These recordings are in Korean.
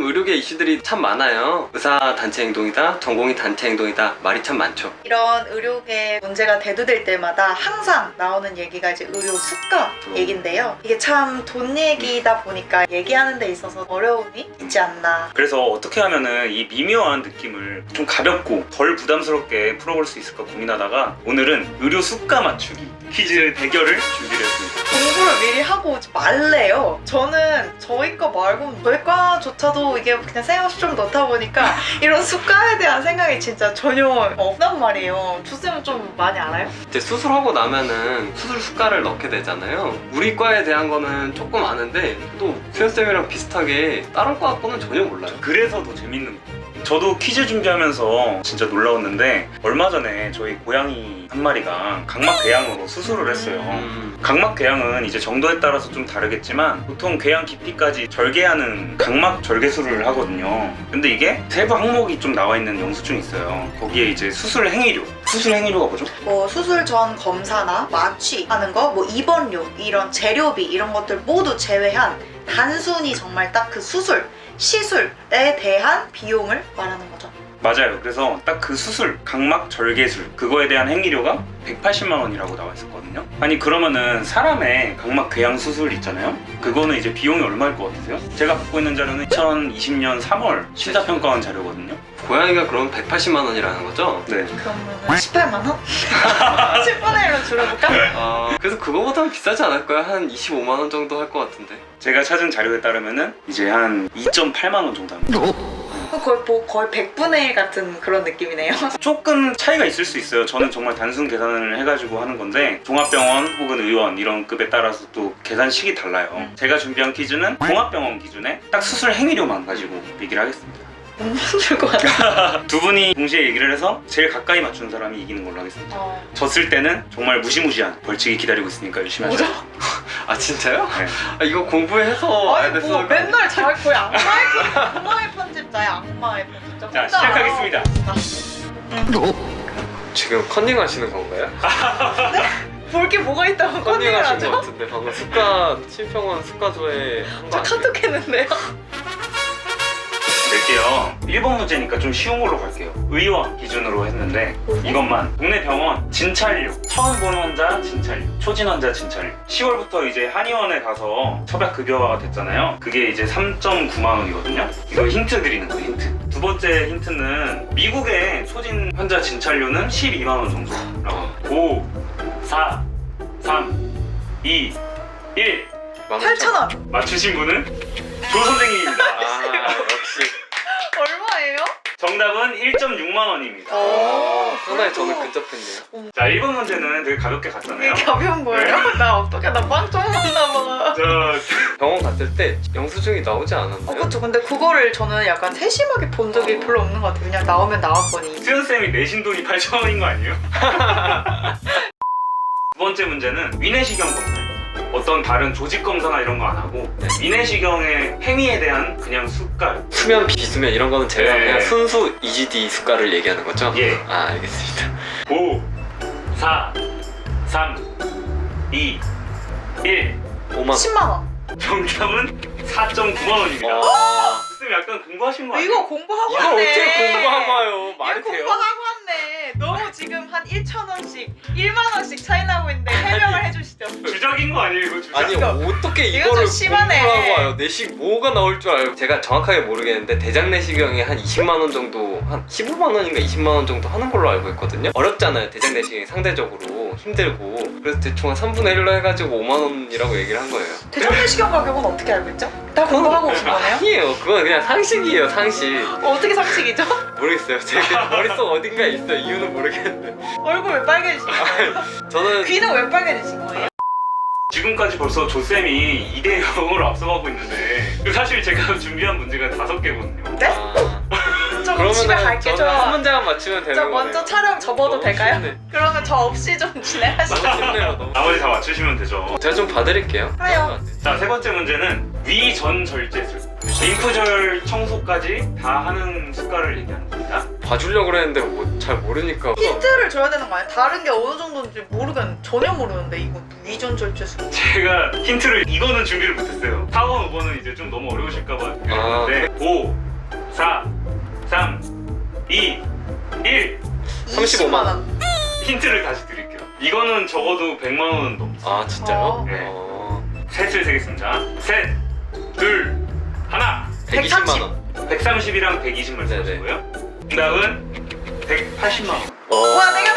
의료계 이슈들이 참 많아요. 의사 단체 행동이다, 전공의 단체 행동이다, 말이 참 많죠. 이런 의료계 문제가 대두될 때마다 항상 나오는 얘기가 이제 의료 수가 얘긴데요. 이게 참 돈 얘기다 보니까 얘기하는 데 있어서 어려움이 있지 않나. 그래서 어떻게 하면은 이 미묘한 느낌을 좀 가볍고 덜 부담스럽게 풀어볼 수 있을까 고민하다가 오늘은 의료 수가 맞추기 퀴즈 대결을 준비를 했습니다. 공부를 미리 하고 오지 말래요. 저는 저희 과 말고 저희 과조차도 이게 그냥 생각없이 좀 넣다 보니까 이런 수가에 대한 생각이 진짜 전혀 없단 말이에요. 주쌤은 좀 많이 알아요? 이제 수술하고 나면은 수술 수가를 넣게 되잖아요. 우리 과에 대한 거는 조금 아는데 또 수현쌤이랑 비슷하게 다른 과 거는 전혀 몰라요. 그래서 더 재밌는 거. 저도 퀴즈 준비하면서 진짜 놀라웠는데 얼마 전에 저희 고양이 한 마리가 각막 궤양으로 수술을 했어요. 각막 궤양은 이제 정도에 따라서 좀 다르겠지만 보통 궤양 깊이까지 절개하는 각막 절개술을 하거든요. 근데 이게 세부 항목이 좀 나와 있는 영수증이 있어요. 거기에 이제 수술 행위료가 뭐죠? 뭐 수술 전 검사나 마취하는 거, 뭐 입원료, 이런 재료비 이런 것들 모두 제외한 단순히 정말 딱 그 시술에 대한 비용을 말하는 거죠. 맞아요. 그래서 딱 그 수술, 각막 절개술 그거에 대한 행위료가 180만 원이라고 나와 있었거든요. 아니 그러면은 사람의 각막 궤양 수술 있잖아요. 그거는 이제 비용이 얼마일 것 같으세요? 제가 갖고 있는 자료는 2020년 3월 심사평가원 자료거든요. 고양이가 그럼 180만 원이라는 거죠? 네. 그러면 18만 원? 10분의 1로 줄여볼까? 그래서 그거보다는 비싸지 않을까요? 한 25만 원 정도 할 것 같은데. 제가 찾은 자료에 따르면은 이제 한 2.8만 원 정도 합니다. 거의 100분의 1 같은 그런 느낌이네요. 조금 차이가 있을 수 있어요. 저는 정말 단순 계산을 해가지고 하는 건데 종합병원 혹은 의원 이런 급에 따라서 또 계산식이 달라요. 제가 준비한 퀴즈는 종합병원 기준에 딱 수술 행위료만 가지고 얘기를 하겠습니다. 못 맞출 것 같아. 두 분이 동시에 얘기를 해서 제일 가까이 맞춘 사람이 이기는 걸로 하겠습니다. 졌을 때는 정말 무시무시한 벌칙이 기다리고 있으니까 열심히 하죠. 뭐죠? 아 진짜요? 네. 이거 공부해서 알야 아니 됐어. 뭐 맨날 잘 거의 악마의 편집자야. 악마의 편집자. 자, 혼자 시작하겠습니다. 지금 컨닝 하시는 건가요? 볼 게 뭐가 있다고 컨닝 컨닝을 하신 것 하죠? 같은데 방금 수가 심평원 수가조에 한 거 저 아니에요? 카톡 했는데요. 낼게요. 1번 문제니까 좀 쉬운 걸로 갈게요. 의원 기준으로 했는데 이것만 동네 병원 진찰료 처음 보는 환자 진찰료 초진 환자 진찰료 10월부터 이제 한의원에 가서 처약급여화가 됐잖아요. 그게 이제 3.9만 원이거든요. 이거 힌트 드리는 거예요. 힌트. 두 번째 힌트는 미국의 초진 환자 진찰료는 12만 원 정도라고. 5 4 3 2 1 8,000원. 맞추신 분은 조 선생님입니다. 아 역시. 얼마예요? 정답은 1.6만 원입니다. 상당히 저는 근접했네요. 자, 1번 문제는 되게 가볍게 갔잖아요. 이게 가벼운 거예요? 나 어떡해, 나 빵 좀 먹나 봐. 자, 병원 갔을 때 영수증이 나오지 않았나요? 그쵸. 근데 그거를 저는 약간 세심하게 본 적이 별로 없는 것 같아요. 그냥 나오면 나왔거니. 수현쌤이 내신 돈이 8,000원인 거 아니에요? 두 번째 문제는 위내시경 검사입니다. 어떤 다른 조직 검사나 이런 거 안 하고 위내시경의 행위에 대한 그냥 수가. 수면 비수면 이런 거는 제가 네. 그냥 순수 EGD 수가를 얘기하는 거죠? 예. 아 알겠습니다. 5 4 3 2 1 5만 원. 10만 원. 정답은 4.9만 원입니다. 쌤 약간 공부하신 거 아니에요? 이거 공부하고 이걸 왔네. 어떻게 공부하고요? 말이 이거 돼요? 공부하고 왔네. 너무 지금 한 1,000원씩, 1만 원씩 차이 나고 있는데 해명을 해주시죠. 주작인 거 아니에요 이거 주작? 아니 어떻게 이거 이거를 좀 심하네. 공부하고 와요? 내식 뭐가 나올 줄 알고. 제가 정확하게 모르겠는데 대장 내시경이 한 20만 원 정도, 한 15만 원인가 20만 원 정도 하는 걸로 알고 있거든요. 어렵잖아요. 대장 내시경이 상대적으로 힘들고. 그래서 대충 한 3분의 1로 해가지고 5만 원이라고 얘기를 한 거예요. 대장내시경 가격은 어떻게 알고 있죠? 다 공부하고 오신 거네요? 아니에요. 그건 그냥 상식이에요. 상식. 어떻게 상식이죠? 모르겠어요. 제 머릿속 어딘가에 있어요. 이유는 모르겠는데. 얼굴 왜 빨개지신 거예요? 저는 귀는 왜 빨개지신 거예요? 지금까지 벌써 조쌤이 2대 0으로 앞서가고 있는데 사실 제가 준비한 문제가 5개거든요. 네? 저 그럼 집에 갈게. 저는 한 문제만 맞추면 되는 저 거예요. 먼저 촬영 접어도 너무 될까요? 쉽네. 그러면 저 없이 좀 진행하시죠. 너무 쉽네요. 너무. 나머지 다 맞추시면 되죠. 제가 좀 봐드릴게요. 그래요. 자, 세 번째 문제는 위전절제술 림프절 청소까지 다 하는 수가를 얘기하는 겁니다. 봐주려고 그랬는데 뭐 잘 모르니까. 힌트를 줘야 되는 거 아니야? 다른 게 어느 정도인지 모르겠는데 전혀 모르는데 이거 위전 절제술. 제가 힌트를 이거는 준비를 못했어요. 4번, 5번은 이제 좀 너무 어려우실까봐 준비했는데 5 85만 원. 힌트를 다시 드릴게요. 이거는 적어도 100만 원은 넘죠. 아 진짜요? 네. 어... 셋을 세겠습니다. 셋, 둘, 하나. 120만 원. 130이랑 120 말씀하시고요. 정답은 180만 원. 와 내가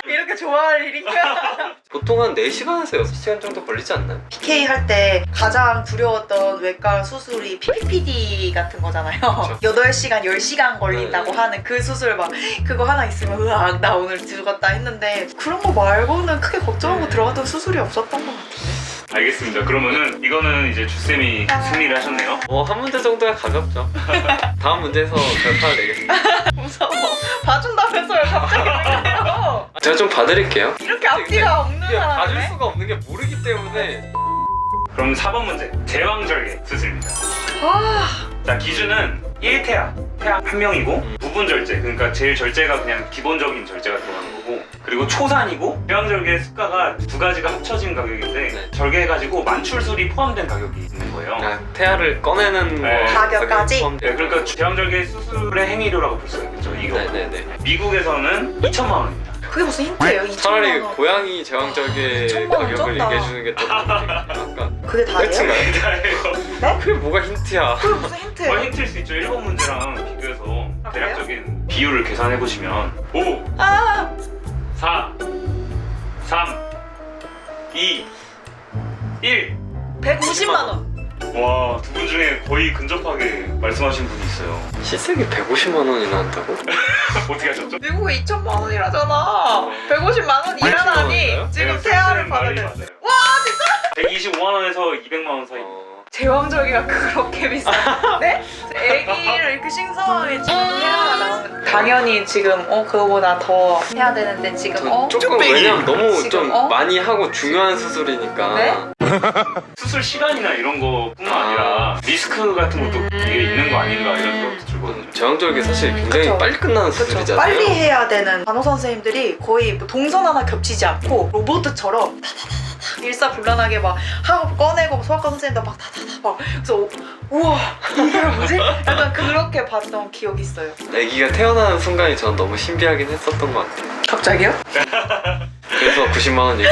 이렇게 좋아할 일인가? 보통 한 4시간에서 6시간 정도 걸리지 않나요? PK 할 때 가장 두려웠던 외과 수술이 PPPD 같은 거잖아요. 8시간, 10시간 걸린다고 네. 하는 그 수술 막 그거 하나 있으면 으악 나 오늘 죽었다 했는데 그런 거 말고는 크게 걱정하고 네. 들어갔던 수술이 없었던 것 같은데. 알겠습니다. 그러면은 이거는 이제 주쌤이 승리를 하셨네요. 한 문제 정도야 가볍죠. 다음 문제에서 결판을 내겠습니다. 무서워. 봐준다면서요 갑자기 왜 그래요? 제가 좀 봐드릴게요. 이렇게 앞뒤가 없는 이게 봐줄 사람이네? 수가 없는 게 모르기 때문에. 그럼 4번 문제. 제왕절개 수술입니다. 아, 자, 기준은 1태아, 태아 한 명이고 부분 절제, 그러니까 제일 절제가 그냥 기본적인 절제가 들어가는 거고, 그리고 초산이고 제왕절개 수가가 두 가지가 합쳐진 가격인데 네. 절개해가지고 만출술이 포함된 가격이 있는 거예요. 태아를 꺼내는 네. 가격까지? 가격이 포함돼요. 네, 그러니까 제왕절개 수술의 행위료라고 볼 수가 있겠죠. 이거. 네네네. 미국에서는 2천만 원입니다. 그게 무슨 힌트예요? 2천만 차라리 원. 고양이 제왕절개 2천만 원 가격을 쩐다. 얘기해주는 게 더 약간 그게 다예요? 끝인가요? 그게 뭐가 힌트야? 그게 무슨 힌트예요? 뭐 힌트일 수 있죠. 1번 문제랑 비교해서 아, 그래요? 대략적인 비율을 계산해 보시면 5, 아, 4, 3, 2, 1. 150만 원. 와, 두 분 중에 거의 근접하게 말씀하신 분이 있어요. 시세기 150만 원이나 한다고? 어떻게 하셨죠? 미국에 2천만 원이라잖아. 150만 원 일하다니 원인가요? 지금 네, 태아를 쌤 말이 받으면 맞아요. 와, 진짜? 125만 원에서 200만 원 사이. 제왕절개가 그렇게 비싼데? 애기를 이렇게 신성하게 지금 태아가 나오는 당연히 지금 그거보다 더 해야 되는데 지금 전 조금 쭈빼기. 왜냐면 너무 지금, 좀 많이 하고 중요한 수술이니까. 네? 수술 시간이나 이런 거뿐만 아니라 리스크 같은 것도 이게 있는 거 아닌가 이런 생각도 들거든요. 제왕절개 사실 굉장히 그쵸. 빨리 끝나는 그렇죠. 수술이잖아요. 빨리 해야 되는 간호 선생님들이 거의 뭐 동선 하나 겹치지 않고 로봇처럼 타타타타 일사불란하게 막 하고 꺼내고 소아과 선생님도 막 타타타 막 그래서 우와 이게 뭐지? 약간 그렇게 봤던 기억이 있어요. 아기가 태어나는 순간이 저는 너무 신비하긴 했었던 것 같아요. 갑자기요? 그래서 90만 원 얘기.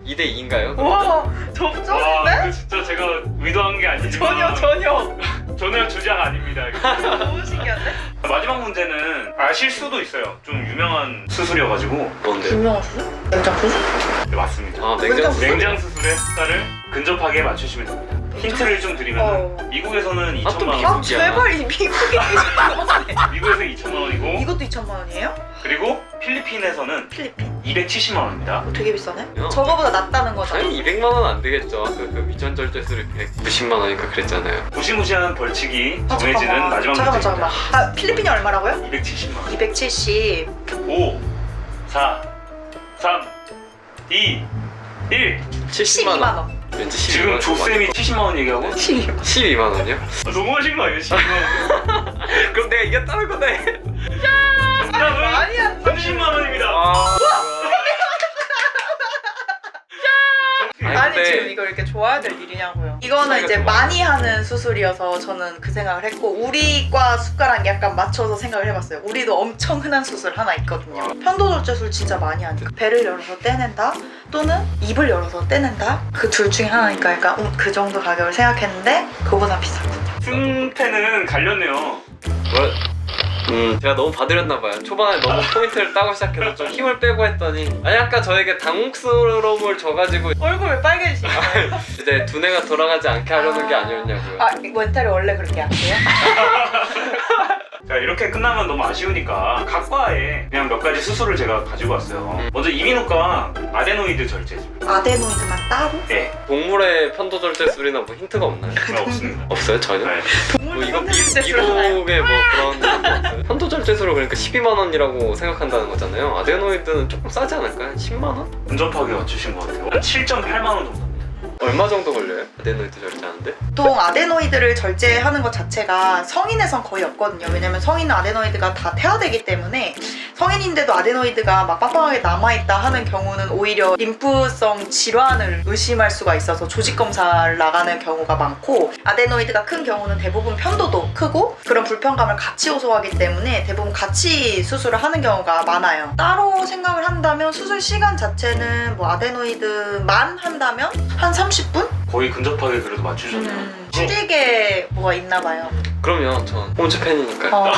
2대 2인가요? 우와 와, 접점인데? 이거 진짜 제가 의도한 게 아니지만 전혀 전혀 주장 아닙니다. 이거. 너무 신기한데? 마지막 문제는 아실 수도 있어요. 좀 유명한 수술이어가지고. 뭔데요? 유명한 수술? 냉장 수술? 네, 맞습니다. 아 냉장 수술? 냉장 수술의 숫자를 근접하게 맞추시면 됩니다. 힌트를 좀 드리면 미국에서는 아, 또 2천만 미국? 원, 아 제발 이 미국에 계시는 미국에서 2천만 원이고 이것도 2천만 원이에요? 그리고 필리핀에서는 필리핀 270만 원입니다. 되게 비싸네? 야. 저거보다 낫다는 거잖아. 당연히 200만 원 안 되겠죠. 그 위전 절제술이 190만 원이니까 그랬잖아요. 무시무시한 벌칙이 아, 정해지는 잠깐만. 마지막 잠깐만 문제입니다. 아 필리핀이 얼마라고요? 270만 원. 270 5, 4, 3, 2, 1. 70만 12만 원. 원. 왠지 12만 지금 원. 조쌤이 70만 원 얘기하고 12만 원이요? 너무하신 거 아니에요? 12만 원. 그럼 내가 이겼다는 거네. 정답은 많이 안 30만 원입니다. 아. 아니 근데 지금 이걸 이렇게 좋아야 될 일이냐고요. 이거는 차이가 이제 좀 많이 하는 수술이어서 저는 그 생각을 했고 우리과 수가랑 약간 맞춰서 생각을 해봤어요. 우리도 엄청 흔한 수술 하나 있거든요. 편도절제술 진짜 많이 하니까 배를 열어서 떼낸다 또는 입을 열어서 떼낸다 그 둘 중에 하나니까 약간 그 정도 가격을 생각했는데 그거보다 비쌌거든요. 승패는 갈렸네요. 제가 너무 봐드렸나 봐요. 초반에 너무 포인트를 따고 시작해서 좀 힘을 빼고 했더니 아니 아까 저에게 당혹스러움을 줘가지고 얼굴 왜 빨개지신 거예요? 이제 두뇌가 돌아가지 않게 하려는 게 아니었냐고요. 아 멘탈이 원래 그렇게 약해요? 자, 이렇게 끝나면 너무 아쉬우니까 각 과에 그냥 몇 가지 수술을 제가 가지고 왔어요. 먼저 이비인후과 아데노이드 절제술. 아데노이드만 따로? 네, 동물의 편도절제술이나 뭐 힌트가 없나요? 없습니다. 없어요 전혀? 네. 뭐 이거 편도절제술 하나요? 미국의 뭐 그런 거 없어요? 편도절제술을 그러니까 12만 원이라고 생각한다는 거잖아요. 아데노이드는 조금 싸지 않을까요? 한 10만 원? 근접하게 맞추신 것 같아요. 한 7.8만 원 정도입니다. 얼마 정도 걸려요? 아데노이드 절제하는데? 보통 아데노이드를 절제하는 것 자체가 성인에선 거의 없거든요. 왜냐면 성인은 아데노이드가 다 퇴화되기 때문에 성인인데도 아데노이드가 막 빵빵하게 남아있다 하는 경우는 오히려 림프성 질환을 의심할 수가 있어서 조직 검사를 나가는 경우가 많고, 아데노이드가 큰 경우는 대부분 편도도 크고 그런 불편감을 같이 호소하기 때문에 대부분 같이 수술을 하는 경우가 많아요. 따로 생각을 한다면 수술 시간 자체는 뭐 아데노이드만 한다면 한 30분? 거의 근접하게 그래도 맞추셨네요. 줄이게 뭐가 있나 봐요. 그럼요, 전 홈즈 팬이니까요. 어,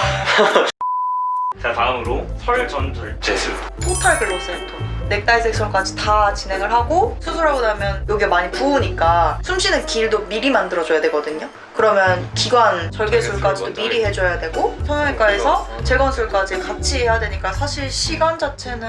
자, 다음으로 설전절제술. 토탈 글로세토미. 넥타이 섹션까지 다 진행을 하고 수술하고 나면 여기가 많이 부으니까 숨쉬는 길도 미리 만들어줘야 되거든요. 그러면 기관 절개술까지도 절개술 미리 해줘야 되고 성형외과에서 재건술까지 같이 해야 되니까 사실 시간 자체는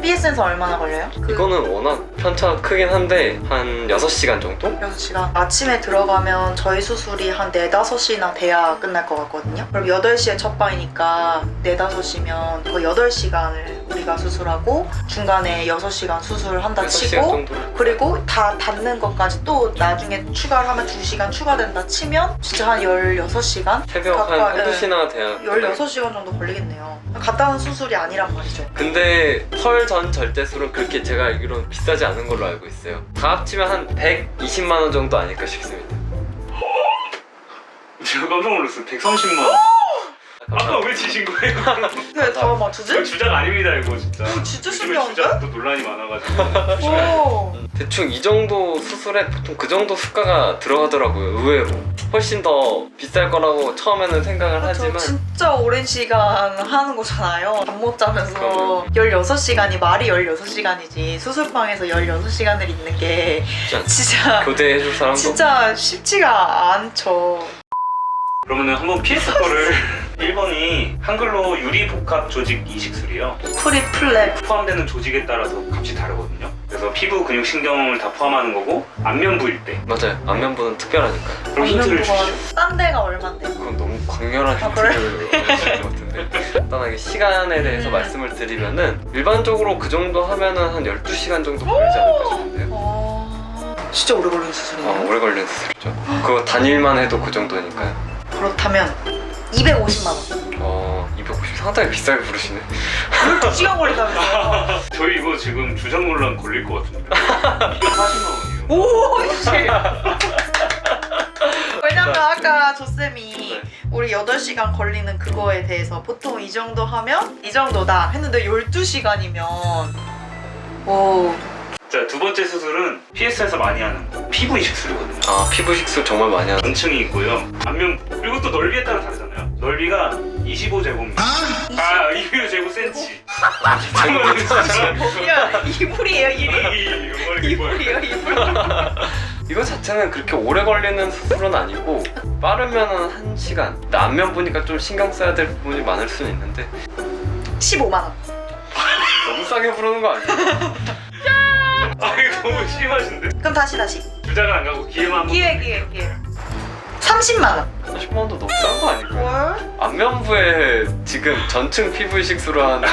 BS에서 얼마나 걸려요? 이거는 워낙 편차가 크긴 한데 한 6시간 정도? 6시간. 아침에 들어가면 저희 수술이 한 4, 5시나 돼야 끝날 것 같거든요. 그럼 8시에 첫 방이니까 4, 5시면 거의 8시간을 우리가 수술하고 중간에 6시간 수술한다 6시간 치고 정도? 그리고 다 닫는 것까지 또 나중에 추가를 하면 2시간 추가된다 치면 진짜 한 16시간? 새벽 한 가까이, 한두 네. 시나 돼야 16시간 정도 걸리겠네요. 간단한 수술이 아니란 말이죠. 근데 설 절제술은 그렇게 제가 알기로는 비싸지 않은 걸로 알고 있어요. 다 합치면 한 120만 원 정도 아닐까 싶습니다. 제가 깜짝 놀랐어요. 130만 원. 아까 왜 지신 거예요? 왜 다 맞추지? 이거 주작 아닙니다, 이거 진짜. 진짜 요즘에 신기한데? 주작도 논란이 많아가지고. 오. 대충 이 정도 수술에 보통 그 정도 수가가 들어가더라고요. 의외로 훨씬 더 비쌀 거라고 처음에는 생각을 그렇죠. 하지만 진짜 오랜 시간 하는 거잖아요. 잠 못 자면서 그럼요. 16시간이 말이 16시간이지 수술방에서 16시간을 있는 게 쉽지 않죠. 진짜 교대해줄 사람도 진짜 쉽지가 않죠. 그러면은 한번 PS 거를 1번이 한글로 유리복합 조직 이식술이에요. 프리플랩. 포함되는 조직에 따라서 값이 다르거든요. 그래서 피부, 근육, 신경을 다 포함하는 거고 안면 부일 때. 맞아요. 안면부는 특별하니까. 그럼 힌트를 주시죠. 딴 데가 얼만데? 그건 너무 강렬한 아, 그래? 힌트를 원하시는 것 같은데 간단하게 시간에 대해서 말씀을 드리면은 일반적으로 그 정도 하면은 한 12시간 정도 걸리지 않을까 싶은데요. 진짜 오래 걸리는 수술이네요. 오래 걸리는 수술이죠. 그거 단일만 해도 그 정도니까요. 그렇다면 250만 원. 250 상당히 비싸게 부르시네. 12시간 걸린다면서요. 저희 이거 지금 주작 논란 걸릴 것 같은데. 240만 원이에요. 오, 씨. 왜냐면 아까 조쌤이 네. 우리 8시간 걸리는 그거에 대해서 보통 이 정도 하면 이 정도다 했는데 12시간이면 오. 자, 두 번째 수술은 PS에서 많이 하는 피부 이식술이거든요. 피부 식술 정말 많이 하는. 전층이 있고요. 안면 그리고 또 넓이에 따라 다르잖아요. 넓이가 25제곱미터. 25제곱센치. 야, 이불이에요, 이불이에요, 이불. 이거 자체는 그렇게 오래 걸리는 수술은 아니고 빠르면은 1시간. 근데 안면 보니까 좀 신경 써야 될 부분이 많을 수는 있는데 15만 원. 너무 싸게 부르는 거 아니에요? 아, 이거 너무 심하신데? 그럼 다시. 주작은 안 가고 기회만 한번. 기회. 30만 원. 30만 원도 너무 싼 거 아닐까요? 뭘? 안면부에 지금 전층 피부 이식술을 하는데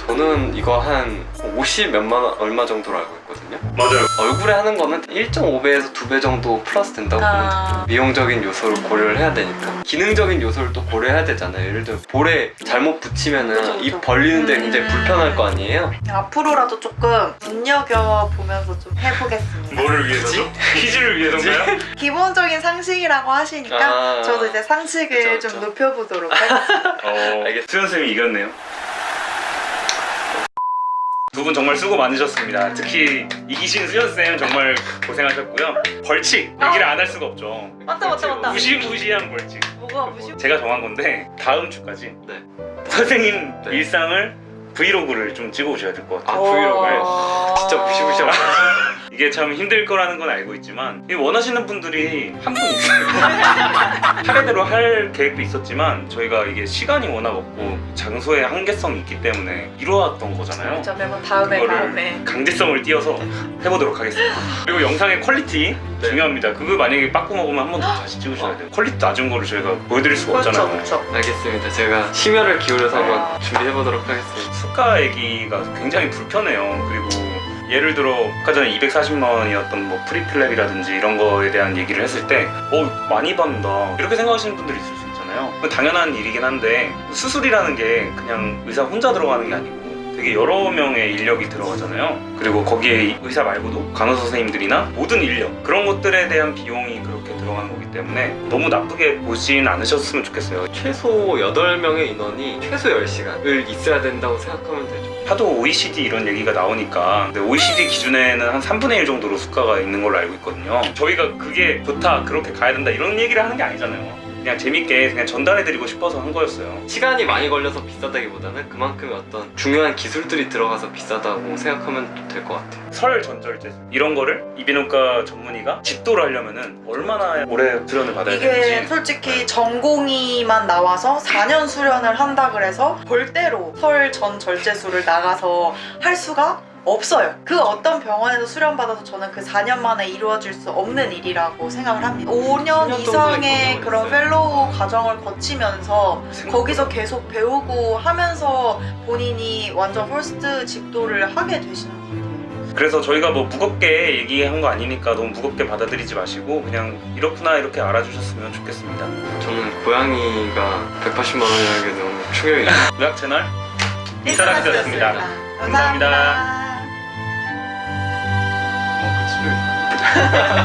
저는 이거 한 50 몇만 원 얼마 정도로 알고 있거든요. 맞아요. 얼굴에 하는 거는 1.5배에서 2배 정도 플러스 된다고 보면 돼요. 미용적인 요소를 고려를 해야 되니까 기능적인 요소를 또 고려해야 되잖아요. 예를 들어 볼에 잘못 붙이면은 그쵸. 입 벌리는데 굉장히 불편할 거 아니에요. 앞으로라도 조금 눈여겨보면서 좀 해보겠습니다. 뭐를 위해서죠? 퀴즈를 위해서인가요? 기본적인 상식이라고 하시니까 저도 이제 상식을 그쵸, 좀 그쵸. 높여보도록 하겠습니다. 알겠습니다. 수연쌤이 이겼네요. 두 분 정말 수고 많으셨습니다. 특히 이기신 수연쌤 정말 고생하셨고요. 벌칙! 여기를 안 할 수가 없죠. 맞다. 무시무시한 벌칙. 뭐가 무시? 제가 정한 건데 다음 주까지 네. 선생님 네. 일상을 브이로그를 좀 찍어오셔야 될 것 같아요. 브이로그를 진짜 무시무시하고 이게 참 힘들 거라는 건 알고 있지만 이 원하시는 분들이 한 분 있어요. 차례대로 할 계획도 있었지만 저희가 이게 시간이 워낙 없고 장소의 한계성이 있기 때문에 이루어왔던 거잖아요. 진짜 매번 다음에. 강제성을 띄어서 해보도록 하겠습니다. 그리고 영상의 퀄리티 네. 중요합니다. 그거 만약에 빠꾸 먹으면 한 번 더 다시 찍으셔야 돼요. 퀄리티 낮은 거를 저희가 보여드릴 수가 없잖아요. 그렇죠. 알겠습니다. 제가 심혈을 기울여서 한번 준비해보도록 하겠습니다. 수가 애기가 굉장히 불편해요. 그리고 예를 들어 아까 전에 240만 원이었던 뭐 프리필랩이라든지 이런 거에 대한 얘기를 했을 때 많이 받는다 이렇게 생각하시는 분들이 있을 수 있잖아요. 당연한 일이긴 한데 수술이라는 게 그냥 의사 혼자 들어가는 게 아니고 되게 여러 명의 인력이 들어가잖아요. 그리고 거기에 의사 말고도 간호사 선생님들이나 모든 인력 그런 것들에 대한 비용이 그렇게 들어가는 거기 때문에 너무 나쁘게 보진 않으셨으면 좋겠어요. 최소 8명의 인원이 최소 10시간을 있어야 된다고 생각하면 되죠. 하도 OECD 이런 얘기가 나오니까 근데 OECD 기준에는 한 3분의 1 정도로 수가가 있는 걸로 알고 있거든요. 저희가 그게 좋다 그렇게 가야 된다 이런 얘기를 하는 게 아니잖아요. 그냥 재밌게 그냥 전달해드리고 싶어서 한 거였어요. 시간이 많이 걸려서 비싸다기보다는 그만큼의 어떤 중요한 기술들이 들어가서 비싸다고 생각하면 될 것 같아요. 설 전절제 이런 거를 이비인후과 전문의가 집도를 하려면은 얼마나 오래 수련을 받아야 이게 되는지 솔직히 전공의만 나와서 4년 수련을 한다 그래서 절대로 설 전 절제술을 나가서 할 수가 없어요. 그 어떤 병원에서 수련받아서 저는 그 4년 만에 이루어질 수 없는 일이라고 생각을 합니다. 5년 10년 이상의 정도의 그런 과정을 펠로우 과정을 거치면서 생각보다. 거기서 계속 배우고 하면서 본인이 완전 퍼스트 집도를 하게 되시는 것 같아요. 그래서 저희가 뭐 무겁게 얘기한 거 아니니까 너무 무겁게 받아들이지 마시고 그냥 이렇구나 이렇게 알아주셨으면 좋겠습니다. 저는 고양이가 180만 원이라는 게 너무 충격이에요. 의학 채널 이사람이었습니다. 감사합니다. 어, 그 치료에